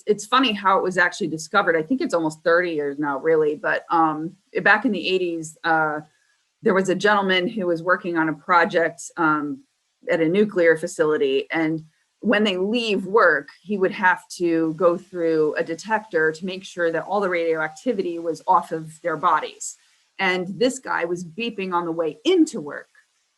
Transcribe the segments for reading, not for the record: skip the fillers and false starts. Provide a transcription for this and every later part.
it's funny how it was actually discovered. I think it's almost 30 years now, really. But back in the 80s, there was a gentleman who was working on a project at a nuclear facility. And when they leave work, he would have to go through a detector to make sure that all the radioactivity was off of their bodies. And this guy was beeping on the way into work,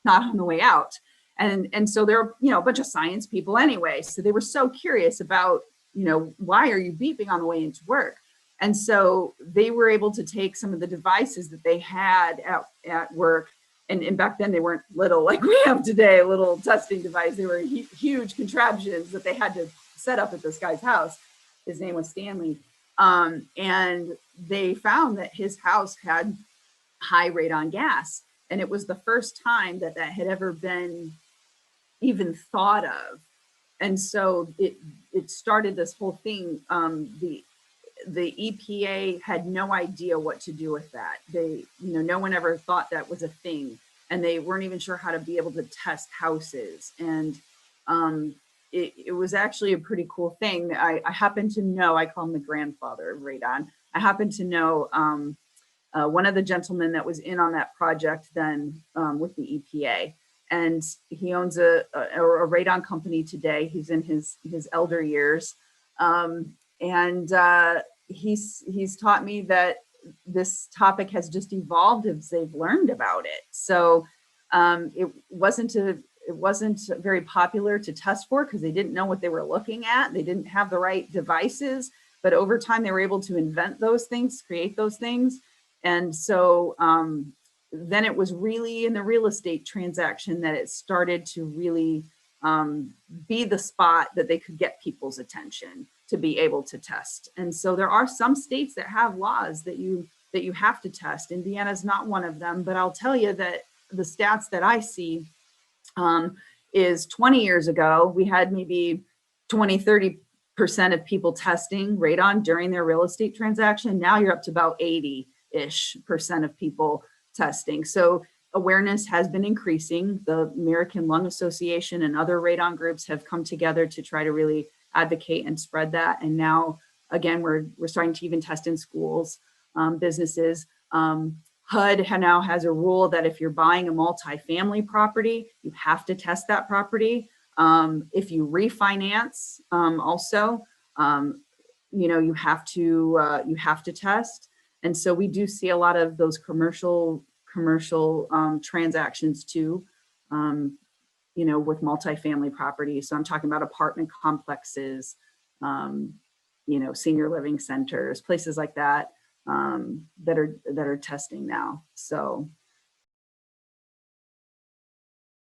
not on the way out. And so they're, a bunch of science people anyway. So they were so curious about, why are you beeping on the way into work? And so they were able to take some of the devices that they had at work. And back then they weren't little like we have today, a little testing device. They were huge contraptions that they had to set up at this guy's house. His name was Stanley. And they found that his house had high radon gas. And it was the first time that had ever been even thought of. And so it started this whole thing. The EPA had no idea what to do with that. No one ever thought that was a thing, and they weren't even sure how to be able to test houses. And it was actually a pretty cool thing. I happen to know, I call him the grandfather of radon. I happen to know one of the gentlemen that was in on that project then with the EPA. And he owns a radon company today. He's in his elder years. And he's taught me that this topic has just evolved as they've learned about it. So it wasn't very popular to test for because they didn't know what they were looking at. They didn't have the right devices, but over time they were able to invent those things, create those things. And so then it was really in the real estate transaction that it started to really be the spot that they could get people's attention to be able to test. And so there are some states that have laws that you have to test. Indiana's not one of them, but I'll tell you that the stats that I see is 20 years ago, we had maybe 20-30% of people testing radon during their real estate transaction. Now you're up to about 80-ish% of people testing. So awareness has been increasing. The American Lung Association and other radon groups have come together to try to really advocate and spread that. And now, again, we're starting to even test in schools, businesses. HUD now has a rule that if you're buying a multifamily property, you have to test that property. If you refinance, also, you have to test. And so we do see a lot of those commercial transactions too, with multifamily properties. So I'm talking about apartment complexes, senior living centers, places like that, that are testing now. So